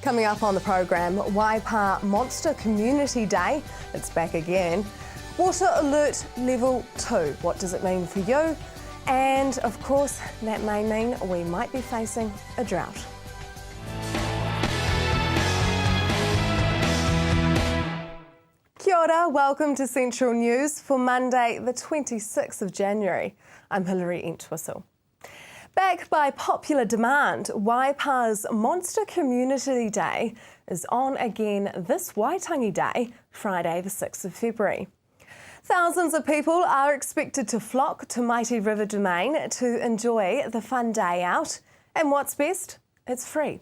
Coming up on the programme, Waipa Monster Community Day. It's back again. Water Alert Level 2. What does it mean for you? And of course, that may mean we might be facing a drought. Kia ora, welcome to Central News for Monday, the 26th of January. I'm Hilary Entwistle. Back by popular demand, Waipa's Monster Community Day is on again this Waitangi Day, Friday the 6th of February. Thousands of people are expected to flock to Mighty River Domain to enjoy the fun day out. And what's best? It's free.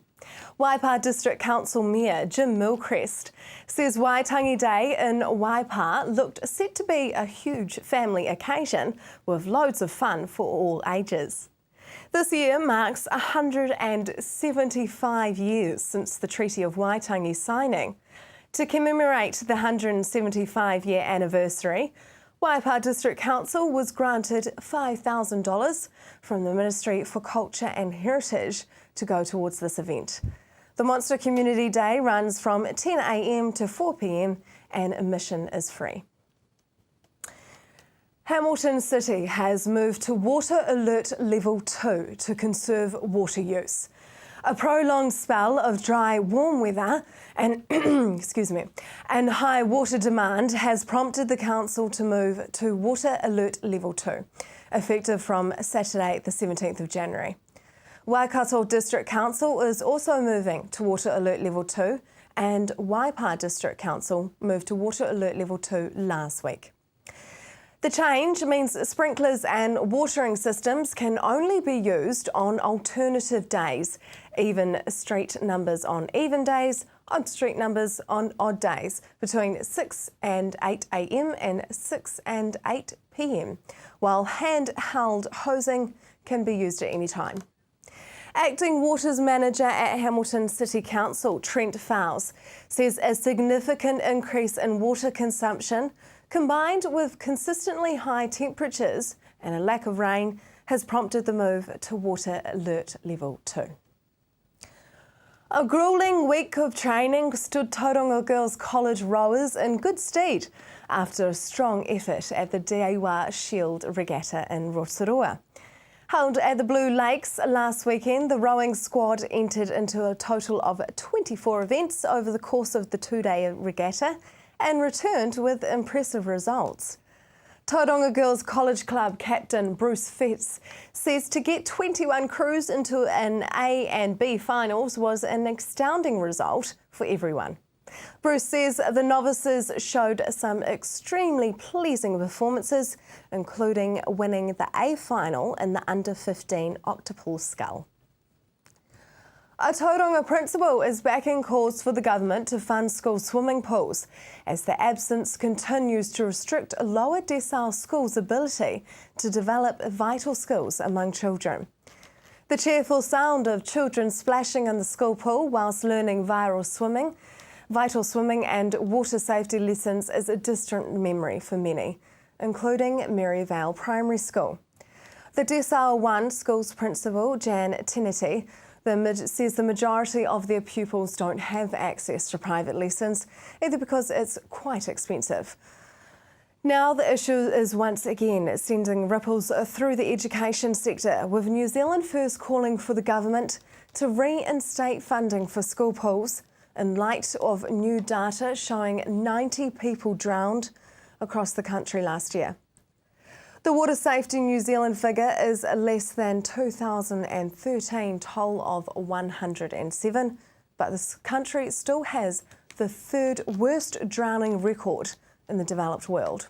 Waipa District Council Mayor Jim Milcrest says Waitangi Day in Waipa looked set to be a huge family occasion with loads of fun for all ages. This year marks 175 years since the Treaty of Waitangi signing. To commemorate the 175-year anniversary, Waipa District Council was granted $5,000 from the Ministry for Culture and Heritage to go towards this event. The Monster Community Day runs from 10 a.m. to 4 p.m. and admission is free. Hamilton City has moved to Water Alert Level 2 to conserve water use. A prolonged spell of dry, warm weather and and high water demand has prompted the council to move to Water Alert Level 2, effective from Saturday the 17th of January. Waikato District Council is also moving to Water Alert Level 2 and Waipa District Council moved to Water Alert Level 2 last week. The change means sprinklers and watering systems can only be used on alternative days, even street numbers on even days, odd street numbers on odd days, between 6 and 8 a.m. and 6 and 8 p.m, while handheld hosing can be used at any time. Acting Waters Manager at Hamilton City Council, Trent Fowles, says a significant increase in water consumption combined with consistently high temperatures and a lack of rain has prompted the move to Water Alert Level 2. A gruelling week of training stood Tauranga Girls College rowers in good stead after a strong effort at the Daiwa Shield Regatta in Rotorua. Held at the Blue Lakes last weekend, the rowing squad entered into a total of 24 events over the course of the two-day regatta and returned with impressive results. Tauranga Girls College Club captain Bruce Fitz says to get 21 crews into an A and B finals was an astounding result for everyone. Bruce says the novices showed some extremely pleasing performances, including winning the A final in the under-15 octuple scull. A Tauranga principal is backing calls for the government to fund school swimming pools as the absence continues to restrict lower decile schools' ability to develop vital skills among children. The cheerful sound of children splashing in the school pool whilst learning vital swimming and water safety lessons is a distant memory for many, including Maryvale Primary School. The Decile 1 school's principal, Jan Tenety, says the majority of their pupils don't have access to private lessons, either because it's quite expensive. Now the issue is once again sending ripples through the education sector, with New Zealand First calling for the government to reinstate funding for school pools in light of new data showing 90 people drowned across the country last year. The Water Safety New Zealand figure is less than 2013 toll of 107, but this country still has the third worst drowning record in the developed world.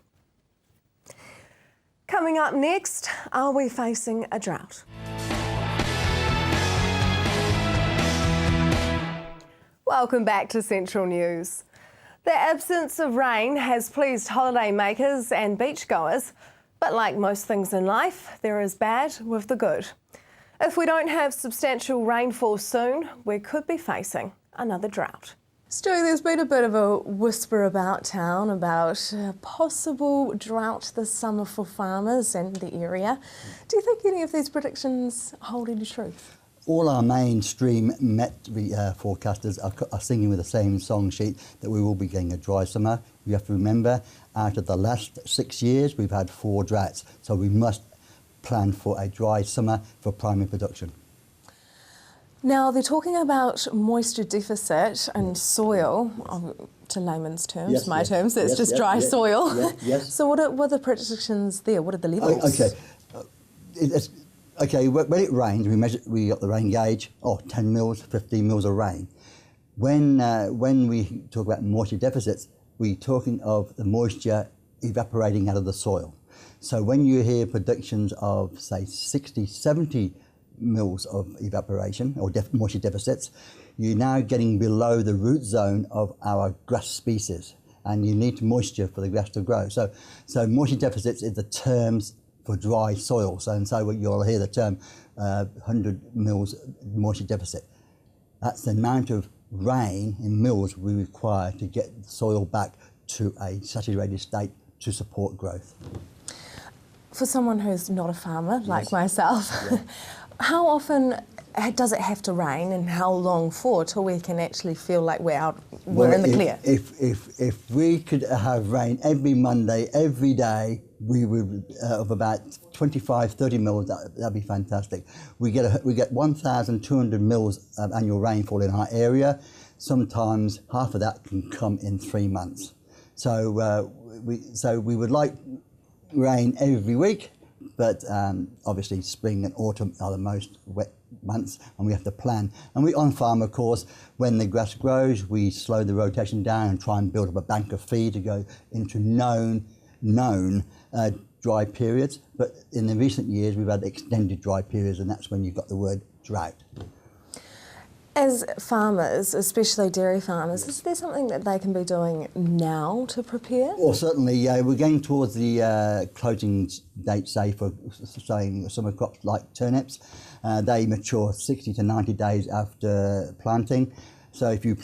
Coming up next, are we facing a drought? Welcome back to Central News. The absence of rain has pleased holidaymakers and beachgoers, but like most things in life, there is bad with the good. If we don't have substantial rainfall soon, we could be facing another drought. Stu, there's been a bit of a whisper about town about a possible drought this summer for farmers and the area. Do you think any of these predictions hold any truth? all our mainstream Met forecasters are singing with the same song sheet that we will be getting a dry summer. You have to remember, out of the last 6 years, we've had 4 droughts, so we must plan for a dry summer for primary production. Now, they're talking about moisture deficit and soil, to layman's terms, Yes, terms, it's yes, just yes, dry yes, soil. Yes. So what are the predictions there? What are the levels? Okay, when it rains, we got the rain gauge, 10 mils, 15 mils of rain. When we talk about moisture deficits, we're talking of the moisture evaporating out of the soil. So when you hear predictions of, say, 60, 70 mils of evaporation or moisture deficits, you're now getting below the root zone of our grass species, and you need moisture for the grass to grow. So moisture deficits is the terms for dry soil. So you'll hear the term 100 mils moisture deficit. That's the amount of rain in mils we require to get the soil back to a saturated state to support growth. For someone who's not a farmer like myself, how often does it have to rain, and how long for till we can actually feel like we're in the clear? If we could have rain every Monday, every day, we would of about 25, 30 mils. That'd be fantastic. We get 1,200 mils of annual rainfall in our area. Sometimes half of that can come in 3 months. So we would like rain every week, but obviously spring and autumn are the most wet months, and we have to plan. And we on farm, of course, when the grass grows, we slow the rotation down and try and build up a bank of feed to go into known dry periods. But in the recent years, we've had extended dry periods, and that's when you've got the word drought. As farmers, especially dairy farmers, is there something that they can be doing now to prepare? Well, certainly, we're getting towards the closing date, say, for saying summer crops like turnips. They mature 60 to 90 days after planting. So if you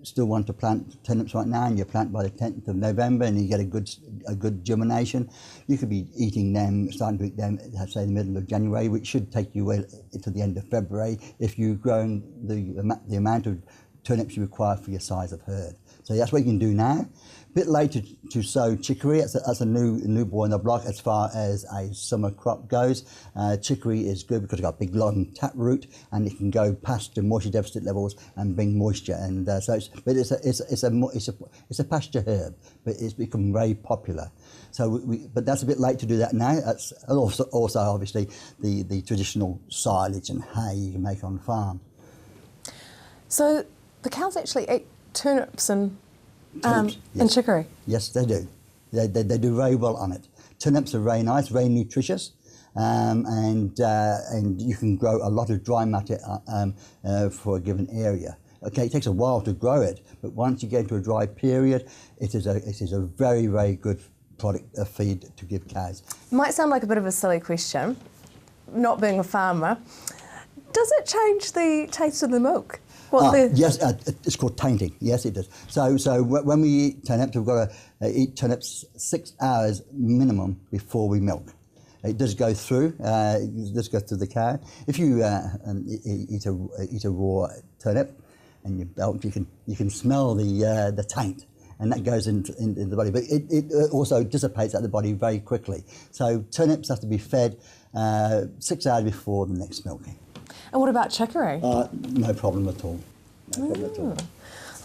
still want to plant turnips right now, and you plant by the 10th of November and you get a good germination, you could be starting to eat them, say, in the middle of January, which should take you well into the end of February if you've grown the amount of turnips you require for your size of herd. So that's what you can do now. A bit later to sow chicory. That's a new boy on the block as far as a summer crop goes. Chicory is good because it's got a big long tap root, and it can go past the moisture deficit levels and bring moisture. And it's a pasture herb, but it's become very popular. So, but that's a bit late to do that now. That's also obviously the traditional silage and hay you can make on farm. So the cows actually eat turnips and Turnips, yes. and chicory? Yes, they do. They do very well on it. Turnips are very nice, very nutritious, and you can grow a lot of dry matter for a given area. Okay, it takes a while to grow it, but once you get into a dry period, it is a very, very good product of feed to give cows. Might sound like a bit of a silly question, not being a farmer. Does it change the taste of the milk? Yes, it's called tainting. Yes, it does. So when we eat turnips, we've got to eat turnips 6 hours minimum before we milk. It does go through. It does go through the cow. If you eat a raw turnip and you milk, you can smell the taint, and that goes into the body. But it also dissipates out of the body very quickly. So turnips have to be fed 6 hours before the next milking. And what about chicory? No problem at all. No problem at all.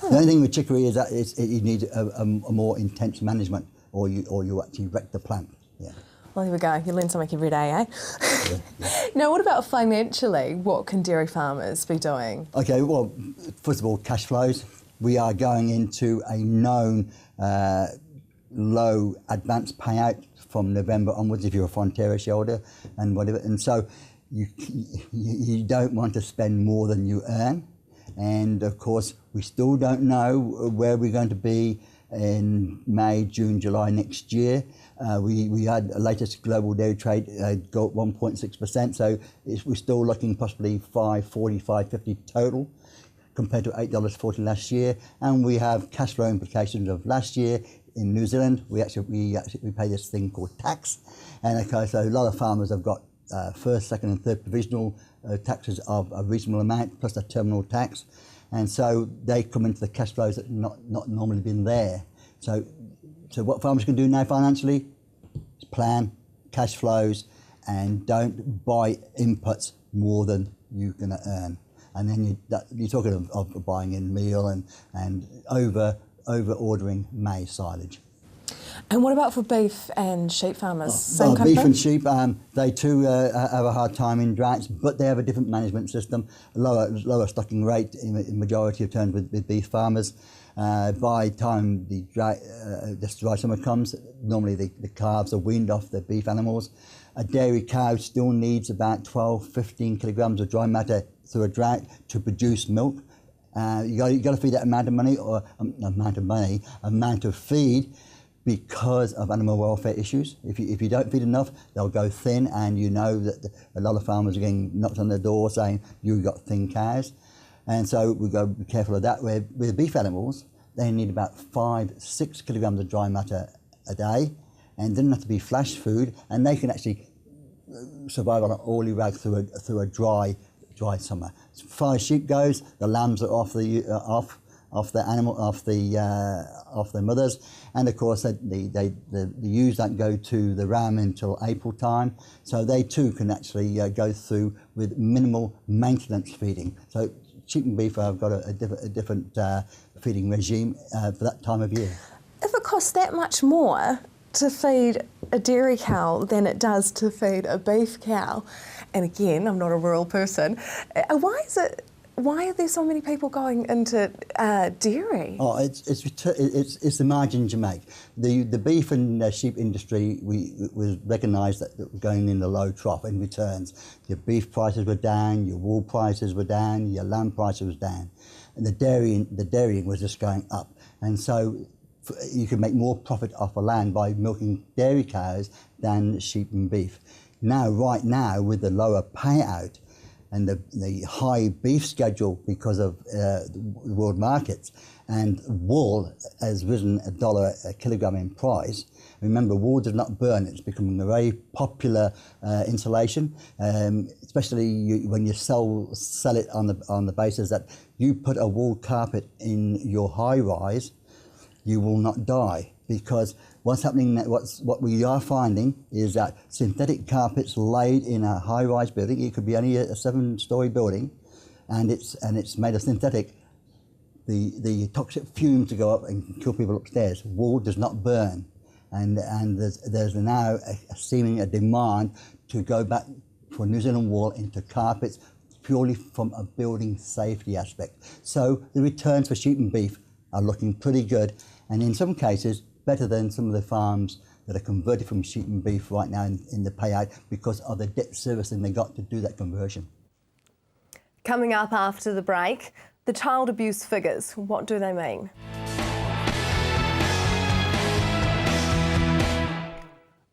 The only thing with chicory is that you need a more intense management, or you actually wreck the plant. Yeah. Well, here we go. You learn something every day, eh? Yeah. Now, what about financially? What can dairy farmers be doing? Okay. Well, first of all, cash flows. We are going into a known low advance payout from November onwards if you're a Fonterra shareholder and whatever, and so. You don't want to spend more than you earn, and of course we still don't know where we're going to be in May, June, July next year. We had the latest global dairy trade go up 1.6%, so we're still looking possibly $5.40, $5.50 total compared to $8.40 last year, and we have cash flow implications of last year. In New Zealand, we pay this thing called tax, and okay, so a lot of farmers have got first, second and third provisional taxes of a reasonable amount plus a terminal tax, and so they come into the cash flows that not normally been there. So what farmers can do now financially is plan cash flows and don't buy inputs more than you're going to earn. And then you're talking of buying in meal and over ordering maize silage. And what about for beef and sheep farmers? Same kind of beef thing? and sheep, they too have a hard time in droughts, but they have a different management system, lower stocking rate in majority of terms with beef farmers. By the time this dry summer comes, normally the calves are weaned off the beef animals. A dairy cow still needs about 12-15 kilograms of dry matter through a drought to produce milk. You got to feed that amount of feed because of animal welfare issues. If you don't feed enough, they'll go thin, and you know that a lot of farmers are getting knocked on the door saying you've got thin cows. And so we've got to be careful of that. With beef animals, they need about 5-6 kilograms of dry matter a day, and doesn't have to be flash food, and they can actually survive on an oily rag through a dry summer. As far as sheep goes, the lambs are off the mothers, and of course the ewes don't go to the ram until April time, so they too can actually go through with minimal maintenance feeding. So sheep and beef have got a different feeding regime for that time of year. If it costs that much more to feed a dairy cow than it does to feed a beef cow, and again, I'm not a rural person, why are there so many people going into dairy? Oh, it's the margins you make. The beef and sheep industry was recognised that it was going in the low trough in returns. Your beef prices were down, your wool prices were down, your lamb prices was down, and the dairying was just going up. And so you can make more profit off a land by milking dairy cows than sheep and beef. Right now, with the lower payout and the high beef schedule because of the world markets, and wool has risen $1 a kilogram in price. Remember, wool does not burn. It's becoming a very popular insulation, especially when you sell it on the basis that you put a wool carpet in your high rise, you will not die, because what's happening, what we are finding is that synthetic carpets laid in a high-rise building, it could be only a 7-story building, and it's made of synthetic. The toxic fumes to go up and kill people upstairs. Wool does not burn, and there's now a demand to go back for New Zealand wool into carpets purely from a building safety aspect. So the returns for sheep and beef are looking pretty good, and in some cases better than some of the farms that are converted from sheep and beef right now in the payout because of the debt servicing they got to do that conversion. Coming up after the break, the child abuse figures, what do they mean?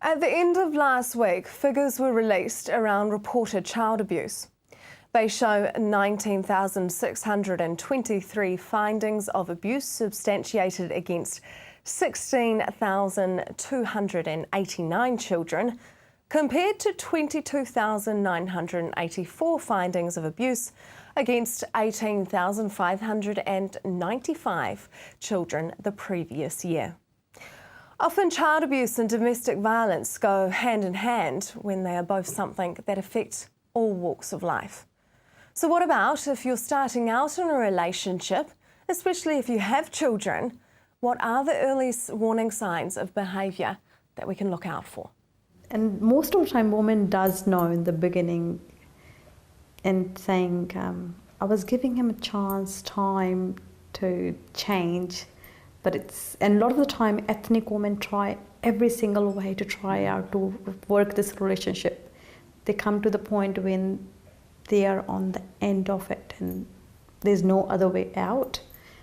At the end of last week, figures were released around reported child abuse. They show 19,623 findings of abuse substantiated against 16,289 children, compared to 22,984 findings of abuse against 18,595 children the previous year. Often child abuse and domestic violence go hand in hand when they are both something that affect all walks of life. So what about if you're starting out in a relationship, especially if you have children? What are the early warning signs of behaviour that we can look out for? And most of the time, woman does know in the beginning and saying, I was giving him a chance, time to change, and a lot of the time, ethnic women try every single way to try out to work this relationship. They come to the point when they are on the end of it and there's no other way out.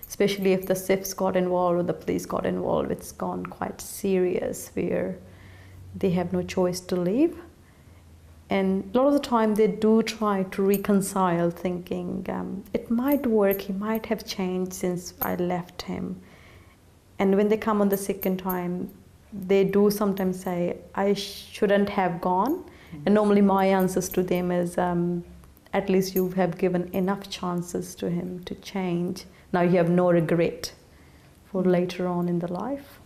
Especially if the SIFs got involved or the police got involved, it's gone quite serious where they have no choice to leave. And a lot of the time they do try to reconcile, thinking it might work, he might have changed since I left him. And when they come on the second time, they do sometimes say, I shouldn't have gone, And normally my answers to them is, at least you have given enough chances to him to change. Now you have no regret for later on in the life.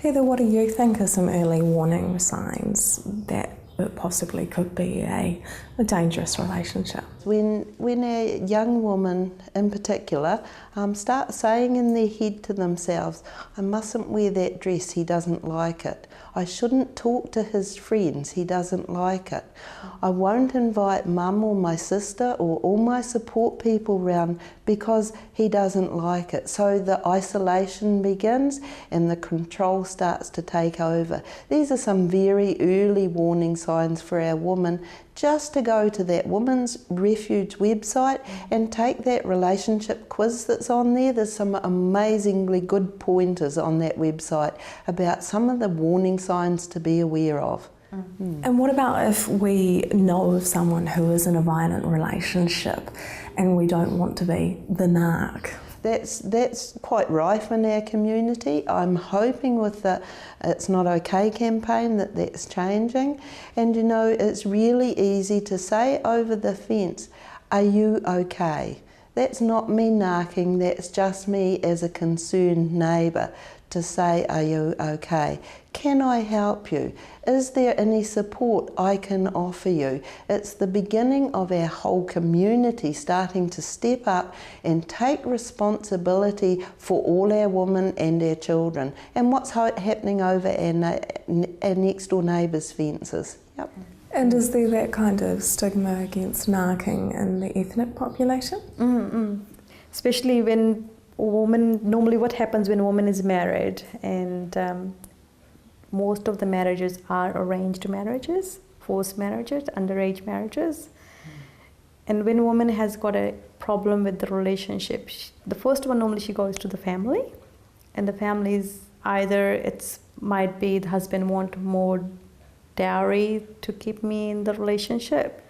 Heather, what do you think are some early warning signs that it possibly could be a dangerous relationship? When a young woman in particular start saying in their head to themselves, I mustn't wear that dress, he doesn't like it. I shouldn't talk to his friends, he doesn't like it. I won't invite mum or my sister or all my support people round because he doesn't like it. So the isolation begins and the control starts to take over. These are some very early warning signs for our woman, just to go to that Women's Refuge website and take that relationship quiz that's on there. There's some amazingly good pointers on that website about some of the warning signs to be aware of. And what about if we know of someone who is in a violent relationship and we don't want to be the narc? That's quite rife in our community. I'm hoping with the It's Not Okay campaign that's changing. And you know, it's really easy to say over the fence, are you okay? That's not me narking, that's just me as a concerned neighbour to say, are you okay? Can I help you? Is there any support I can offer you? It's the beginning of our whole community starting to step up and take responsibility for all our women and our children and what's happening over our next door neighbours' fences. Yep. And is there that kind of stigma against narking in the ethnic population? Especially when a woman, normally what happens when a woman is married, and most of the marriages are arranged marriages, forced marriages, underage marriages. And when a woman has got a problem with the relationship, the first one normally she goes to the family, and the family is either might be the husband want more dowry to keep me in the relationship,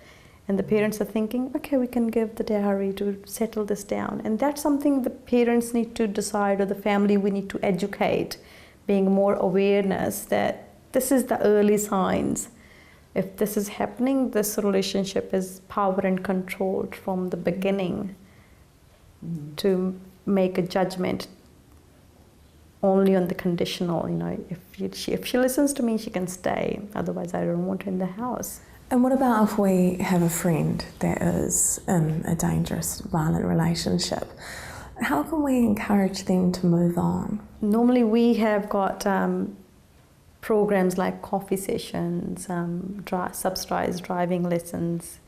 and the parents are thinking, okay, we can give the dowry to settle this down. And that's something the parents need to decide, or the family we need to educate, being more awareness that this is the early signs. If this is happening, this relationship is power and controlled from the beginning to make a judgment only on the conditional, you know, if she listens to me, she can stay, otherwise I don't want her in the house. And what about if we have a friend that is in a dangerous, violent relationship? How can we encourage them to move on? Normally we have got programs like coffee sessions, subsidized driving lessons,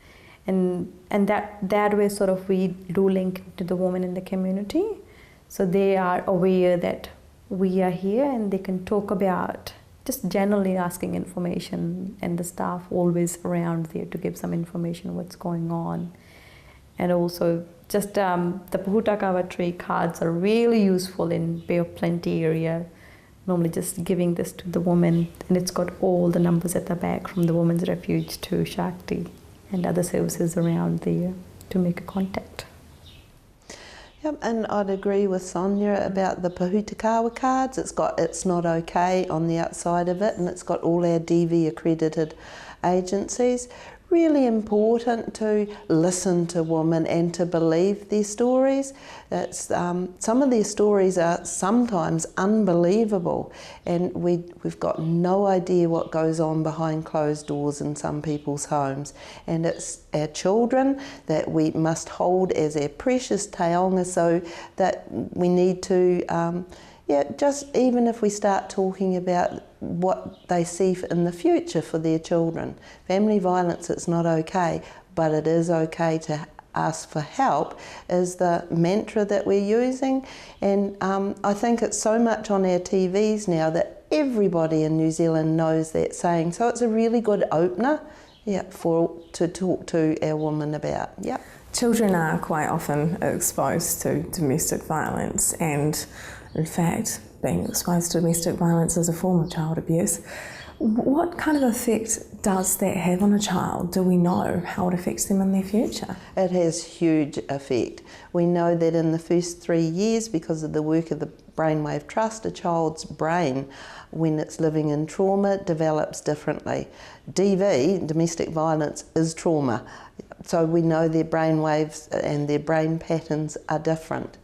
and that way sort of we do link to the women in the community, so they are aware that we are here and they can talk about just generally asking information, and the staff always around there to give some information what's going on. And also just the Pohutakawa tree cards are really useful in Bay of Plenty area. Normally just giving this to the woman, and it's got all the numbers at the back from the Women's Refuge to Shakti and other services around there to make a contact. Yep, and I'd agree with Sonia about the Pohutakawa cards. It's got It's Not Okay on the outside of it, and it's got all our DV accredited agencies. Really important to listen to women and to believe their stories. Some of their stories are sometimes unbelievable, and we've got no idea what goes on behind closed doors in some people's homes. And it's our children that we must hold as our precious taonga, so that we need to just even if we start talking about what they see in the future for their children. Family violence, it's not okay, but it is okay to ask for help, is the mantra that we're using. And I think it's so much on our TVs now that everybody in New Zealand knows that saying. So it's a really good opener to talk to our women about. Yep. Children are quite often exposed to domestic violence, and in fact, being exposed to domestic violence is a form of child abuse. What kind of effect does that have on a child? Do we know how it affects them in their future? It has huge effect. We know that in the first 3 years, because of the work of the Brainwave Trust, a child's brain, when it's living in trauma, develops differently. DV, domestic violence, is trauma. So we know their brain waves and their brain patterns are different.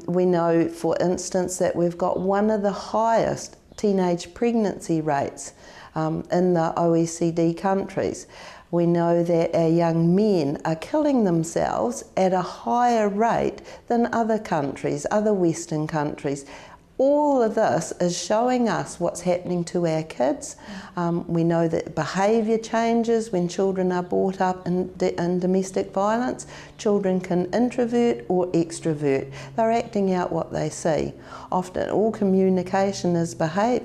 We know, for instance, that we've got one of the highest teenage pregnancy rates in the OECD countries. We know that our young men are killing themselves at a higher rate than other countries, other Western countries. All of this is showing us what's happening to our kids. We know that behaviour changes when children are brought up in domestic violence. Children can introvert or extrovert. They're acting out what they see. Often all communication is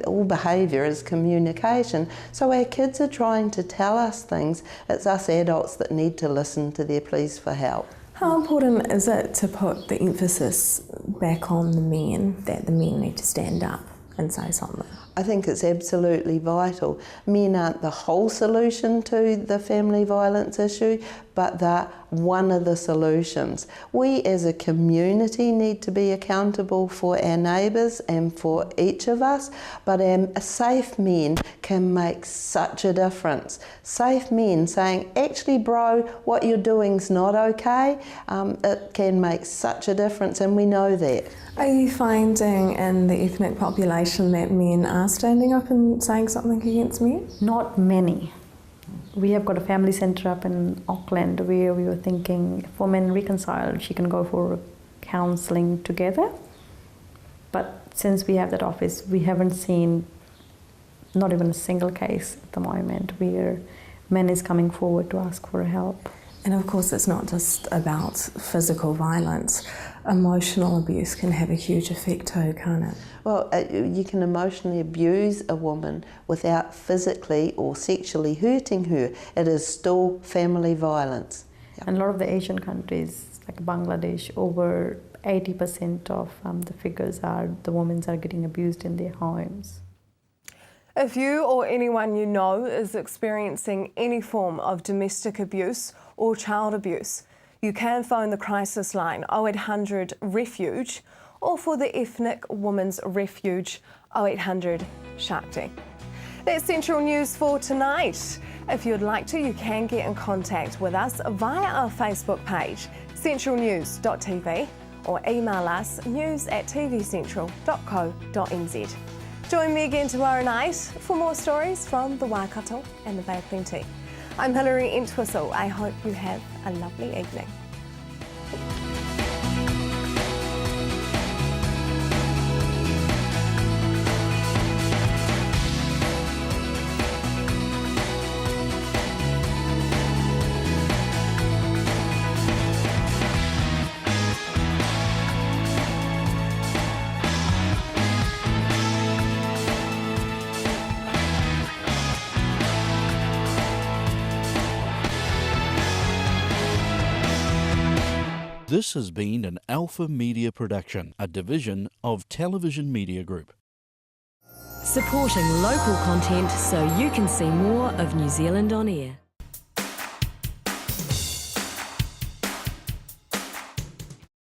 all behaviour is communication. So our kids are trying to tell us things. It's us adults that need to listen to their pleas for help. How important is it to put the emphasis back on the men, that the men need to stand up and say something? I think it's absolutely vital. Men aren't the whole solution to the family violence issue, but they're one of the solutions. We as a community need to be accountable for our neighbours and for each of us, but safe men can make such a difference. Safe men saying, actually bro, what you're doing's not okay, it can make such a difference, and we know that. Are you finding in the ethnic population that men are standing up and saying something against men? Not many. We have got a family centre up in Auckland where we were thinking if women reconcile, she can go for counselling together. But since we have that office, we haven't seen not even a single case at the moment where men is coming forward to ask for help. And of course, it's not just about physical violence. Emotional abuse can have a huge effect too, can't it? Well, you can emotionally abuse a woman without physically or sexually hurting her. It is still family violence. And a lot of the Asian countries, like Bangladesh, over 80% of the figures are the women are getting abused in their homes. If you or anyone you know is experiencing any form of domestic abuse or child abuse, you can phone the crisis line 0800 Refuge, or for the Ethnic Women's Refuge 0800 Shakti. That's Central News for tonight. If you'd like to, you can get in contact with us via our Facebook page, centralnews.tv, or email us news@tvcentral.co.nz. Join me again tomorrow night for more stories from the Waikato and the Bay of Plenty. I'm Hilary Entwistle. I hope you have a lovely evening. This has been an Alpha Media production, a division of Television Media Group. Supporting local content so you can see more of New Zealand on air.